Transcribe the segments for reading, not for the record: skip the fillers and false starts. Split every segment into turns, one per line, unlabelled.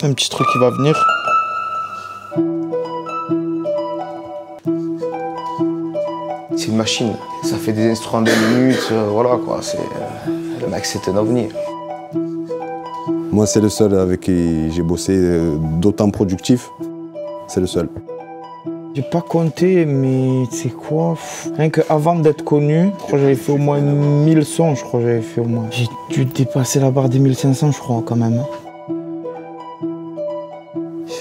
Un petit truc qui va venir.
C'est une machine, ça fait des instruments de minutes, voilà quoi, le mec c'est un ovni.
Moi c'est le seul avec qui j'ai bossé d'autant productif, c'est le seul.
J'ai pas compté, mais c'est quoi? Rien qu'avant d'être connu, je crois que j'avais fait au moins 1000 sons, je crois que j'avais fait au moins. J'ai dû dépasser la barre des 1500, je crois, quand même.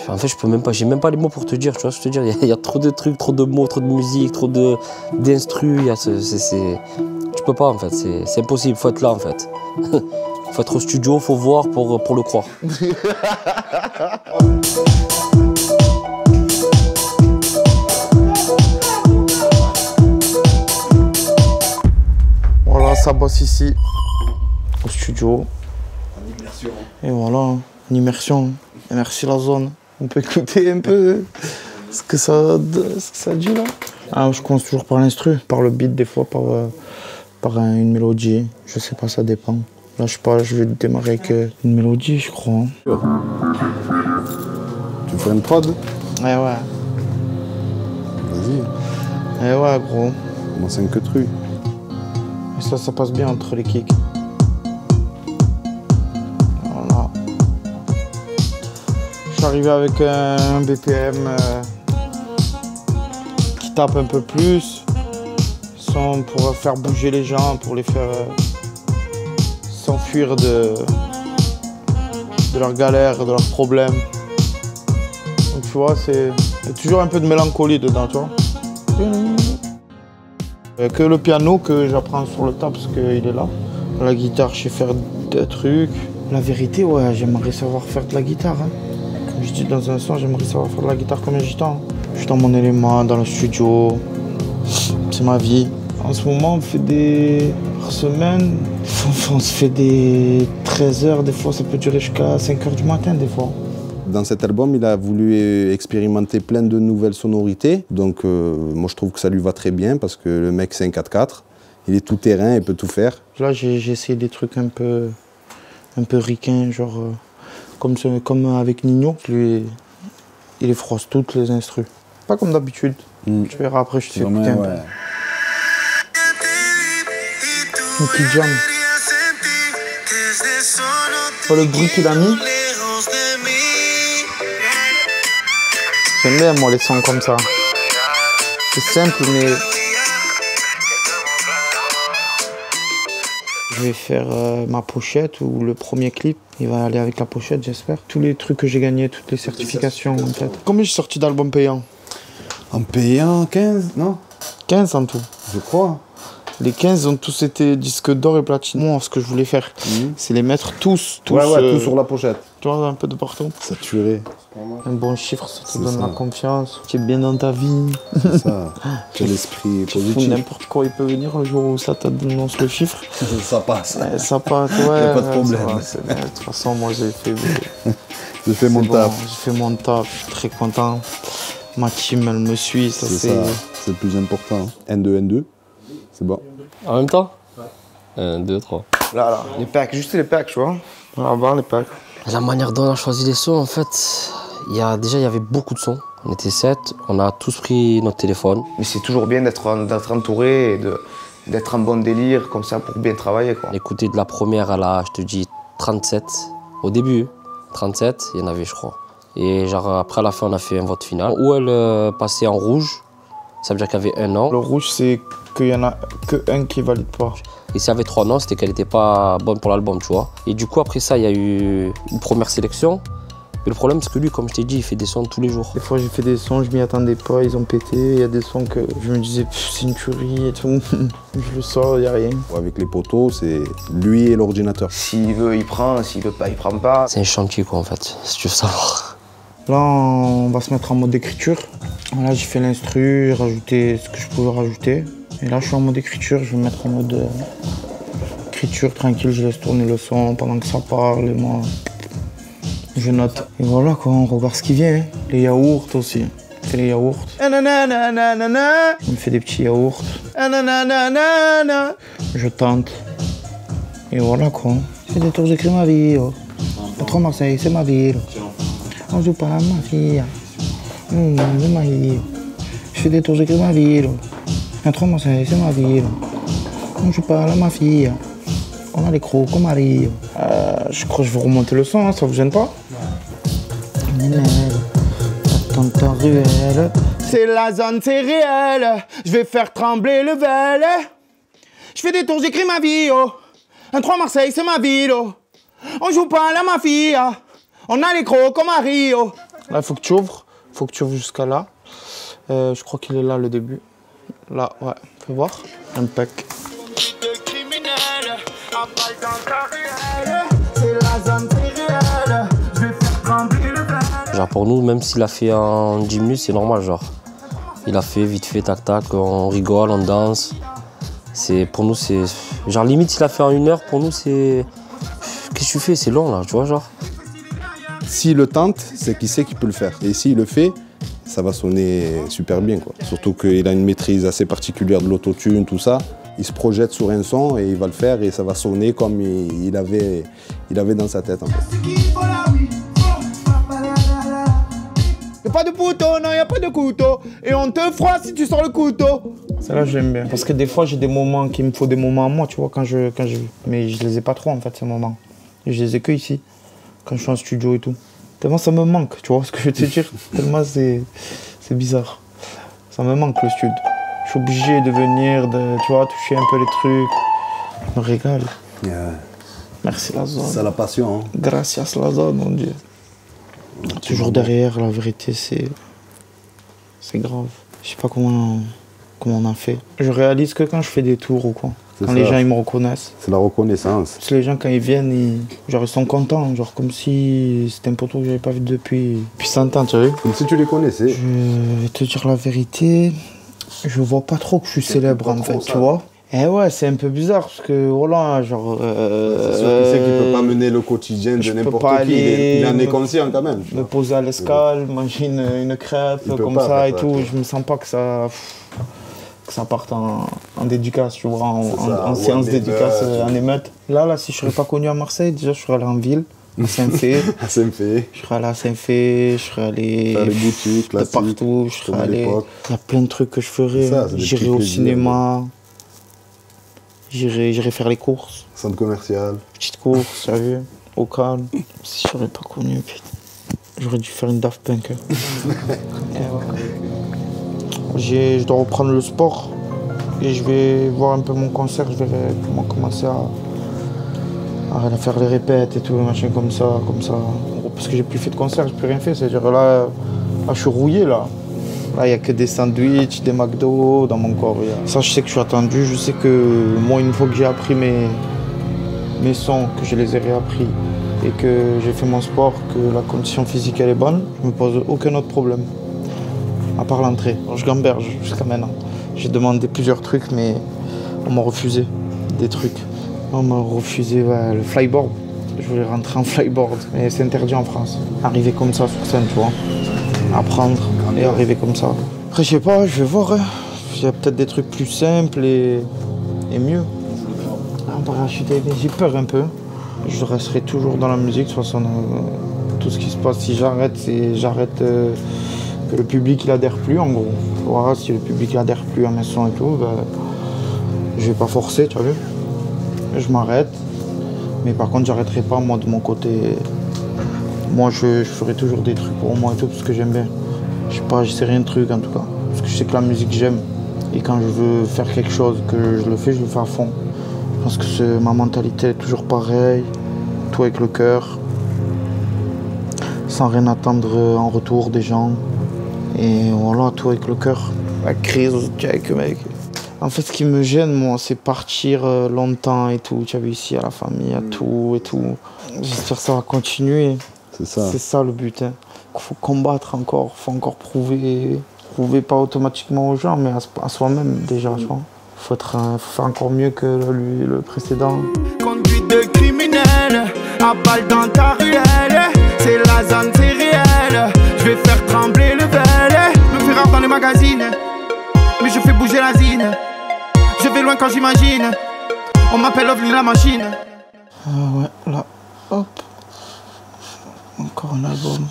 En fait, j'ai même pas les mots pour te dire, tu vois ce que je veux te dire. Il y a trop de trucs, trop de mots, trop de musique, trop d'instru. Tu peux pas en fait, c'est impossible, faut être là en fait. Faut être au studio, faut voir pour le croire.
Voilà, ça bosse ici, au studio. En immersion. Et voilà, en immersion. Et merci la zone. On peut écouter un peu ce que ça dit là. Ah, je commence toujours par l'instru, par le beat des fois, par une mélodie. Je sais pas, ça dépend. Là, je sais pas, je vais démarrer avec une mélodie, je crois.
Tu fais une prod?
Ouais.
Vas-y.
Ouais, gros.
Moi, c'est un que truc.
Et ça passe bien entre les kicks. Voilà. Je suis arrivé avec un BPM qui tape un peu plus, pour faire bouger les gens, pour les faire s'enfuir de leurs galères, de leurs problèmes. Donc tu vois, il y a toujours un peu de mélancolie dedans, tu vois. Que le piano que j'apprends sur le tas parce qu'il est là. La guitare, je sais faire des trucs. La vérité, ouais, j'aimerais savoir faire de la guitare. Hein. Comme je dis dans un son, j'aimerais savoir faire de la guitare comme un gitan. Je suis dans mon élément, dans le studio. C'est ma vie. En ce moment, on fait des... Par semaine, on se fait des 13 heures, des fois ça peut durer jusqu'à 5 heures du matin, des fois.
Dans cet album, il a voulu expérimenter plein de nouvelles sonorités. Donc moi je trouve que ça lui va très bien parce que le mec c'est un 4x4. Il est tout terrain, il peut tout faire.
Là j'ai essayé des trucs un peu ricains, genre comme avec Nino. Lui, il froisse toutes les instrus. Pas comme d'habitude. Tu verras après, je te fais écouter un peu. Un petit jam. Oh, le bruit qu'il a mis. J'aime bien moi les sons comme ça. C'est simple mais... Je vais faire ma pochette ou le premier clip. Il va aller avec la pochette j'espère. Tous les trucs que j'ai gagnés, toutes les certifications en fait. Combien j'ai sorti d'albums payants?
En payant 15, non?
15 en tout.
Je crois.
Les 15 ont tous été disques d'or et platine. Moi, ce que je voulais faire, c'est les mettre tous
tout sur la pochette.
Tu vois, un peu de partout.
Ça tuerait.
Un bon chiffre, ça te donne la confiance. Tu es bien dans ta vie.
C'est ça. Tu as l'esprit positif.
N'importe quoi, il peut venir le jour où ça t'annonce le chiffre.
Ça passe.
Ouais, ça passe, ouais.
Il n'y a pas de problème.
De toute façon, moi, j'ai
fait mon taf.
J'ai fait mon taf, je suis très content. Ma team, elle me suit.
C'est le plus important. N2, N2. C'est bon.
En même temps? Ouais. 1, 2, 3.
Là, les packs, juste les packs, tu vois.
Là-bas, les packs.
La manière dont on a choisi les sons, en fait, il y avait beaucoup de sons. On était 7, on a tous pris notre téléphone.
Mais c'est toujours bien d'être entouré et d'être en bon délire, comme ça, pour bien travailler, quoi.
On écoutait de la première à la, je te dis, 37. Au début, 37, il y en avait, je crois. Et genre, après, à la fin, on a fait un vote final où elle passait en rouge. Ça veut dire qu'il y avait un non.
Le rouge, c'est qu'il y en a qu'un qui valide pas.
Et s'il y avait 3 non, c'était qu'elle n'était pas bonne pour l'album, tu vois. Et du coup, après ça, il y a eu une première sélection. Et le problème, c'est que lui, comme je t'ai dit, il fait des sons tous les jours.
Des fois, j'ai fait des sons, je m'y attendais pas, ils ont pété. Il y a des sons que je me disais, c'est une tuerie et tout. Je le sors, il n'y a rien.
Avec les poteaux, c'est lui et l'ordinateur.
S'il veut, il prend. S'il veut pas, il prend pas.
C'est un chantier, quoi, en fait, si tu veux savoir.
Là, on va se mettre en mode écriture. Là, j'ai fait l'instru, j'ai rajouté ce que je pouvais rajouter. Et là, je suis en mode écriture, je vais me mettre en mode écriture tranquille, je laisse tourner le son pendant que ça parle et moi, je note. Et voilà quoi, on regarde ce qui vient. Hein. Les yaourts aussi. On fait les yaourts. On me fait des petits yaourts. Je tente. Et voilà quoi. Je fais des tours, j'écris ma vie. Oh. Patron Marseille, c'est ma ville. On joue pas la mafia. Je fais des tours, j'écris ma ville. Un 3 mois, c'est ma ville. On joue pas la mafia. On a les crocs comme Marie. Je crois que je vais remonter le son, hein, ça vous gêne pas? Attends ta ruelle. C'est la zone, c'est réel. Je vais faire trembler le vel. Je fais des tours, j'écris ma vie. Oh. Un 3 Marseille, c'est ma ville. Oh. On joue pas à la mafia. On a les crocs comme à Rio. Là, il faut que tu ouvres. Faut que tu ouvres jusqu'à là. Je crois qu'il est là, le début. Là, ouais. Fais voir. Impec.
Genre pour nous, même s'il a fait en 10 minutes, c'est normal, genre. Il a fait vite fait, tac tac, on rigole, on danse. Pour nous, c'est... Genre limite, s'il a fait en 1 heure, pour nous, c'est... Qu'est-ce que tu fais? C'est long, là, tu vois, genre.
S'il le tente, c'est qu'il sait qu'il peut le faire. Et s'il le fait, ça va sonner super bien, quoi. Surtout qu'il a une maîtrise assez particulière de l'autotune, tout ça. Il se projette sur un son et il va le faire et ça va sonner comme il avait dans sa tête, en fait.
Y'a pas de couteau, non, y'a pas de couteau. Et on te froisse si tu sors le couteau. Celle-là, j'aime bien. Parce que des fois, j'ai des moments qu'il me faut des moments à moi, tu vois, quand je... Mais je les ai pas trop, en fait, ces moments. Et je les ai que ici, quand je suis en studio et tout. Tellement ça me manque, tu vois ce que je veux te dire. Tellement c'est bizarre. Ça me manque, le stud. Je suis obligé de venir, tu vois, toucher un peu les trucs. Je me régale.
Yeah.
Merci la zone.
C'est la passion, hein.
Gracias la zone, mon Dieu. Toujours derrière, la vérité, c'est grave. Je sais pas comment on a fait. Je réalise que quand je fais des tours ou quoi. Quand les gens ils me reconnaissent.
C'est la reconnaissance.
Parce que les gens quand ils viennent, genre, ils sont contents. Genre comme si c'était un poteau que j'avais pas vu depuis 100 ans, tu as vu?
Comme si tu les connaissais.
Je vais te dire la vérité, je vois pas trop que je suis célèbre en fait, tu vois. Eh ouais, c'est un peu bizarre parce que voilà, genre.
C'est sûr qu'il sait qu'il peut pas mener le quotidien de n'importe qui. Il en est conscient quand même.
Me poser à l'escale, manger une crêpe comme ça et tout. Je me sens pas que ça parte en dédicace, tu vois, en séance dédicace, en émeute. Là, si je serais pas connu à Marseille, déjà je serais allé en ville. À Saint-Fé. Je serais allé à Saint-Fé, je serais allé
faire les boutiques,
de partout, je serais allé. Il y a plein de trucs que je ferais. J'irais au cinéma. J'irai faire les courses.
Centre commercial.
Petite course, tu as vu, au calme. Si je serais pas connu, putain. J'aurais dû faire une Daft Punk. Je dois reprendre le sport et je vais voir un peu mon concert. Je vais commencer à faire les répètes et tout, machin comme ça. Parce que j'ai plus fait de concert, j'ai plus rien fait. C'est-à-dire là, je suis rouillé là. Là, il n'y a que des sandwichs, des McDo dans mon corps. Ça, je sais que je suis attendu. Je sais que moi, une fois que j'ai appris mes sons, que je les ai réappris et que j'ai fait mon sport, que la condition physique elle est bonne, je me pose aucun autre problème. À part l'entrée. Je gamberge jusqu'à maintenant. J'ai demandé plusieurs trucs, mais on m'a refusé des trucs. On m'a refusé le flyboard. Je voulais rentrer en flyboard, mais c'est interdit en France. Arriver comme ça sur scène, tu vois. Apprendre et arriver comme ça. Après, je sais pas, je vais voir. Il y a peut-être des trucs plus simples et mieux. J'ai peur un peu. Je resterai toujours dans la musique. De toute façon, tout ce qui se passe, si j'arrête, que le public il adhère plus, en gros. Voilà, si le public adhère plus à mes sons et tout, je vais pas forcer, tu as vu. Je m'arrête. Mais par contre, j'arrêterai pas, moi, de mon côté. Moi, je ferai toujours des trucs pour moi et tout, parce que j'aime bien. Je sais pas, j'essaie rien de truc, en tout cas. Parce que je sais que la musique, j'aime. Et quand je veux faire quelque chose, que je le fais à fond. Je pense que ma mentalité est toujours pareille. Tout avec le cœur. Sans rien attendre en retour des gens. Et voilà, tout avec le cœur. La crise, check, mec. En fait, ce qui me gêne, moi, c'est partir longtemps et tout. Tu as vu ici, à la famille, à tout et tout. J'espère que ça va continuer.
C'est ça.
C'est ça le but. Hein. Il faut combattre encore, il faut encore prouver. Prouver pas automatiquement aux gens, mais à soi-même déjà, tu vois. Faut faire encore mieux que le précédent. Conduite de criminel, à balle dans ta ruelle. C'est la zone, c'est réel. Je vais faire trembler le vel. Me faire rare dans les magazines, mais je fais bouger la zine. Je vais loin quand j'imagine. On m'appelle OVNI la machine. Ah ouais, là, hop. Encore un album.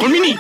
Mini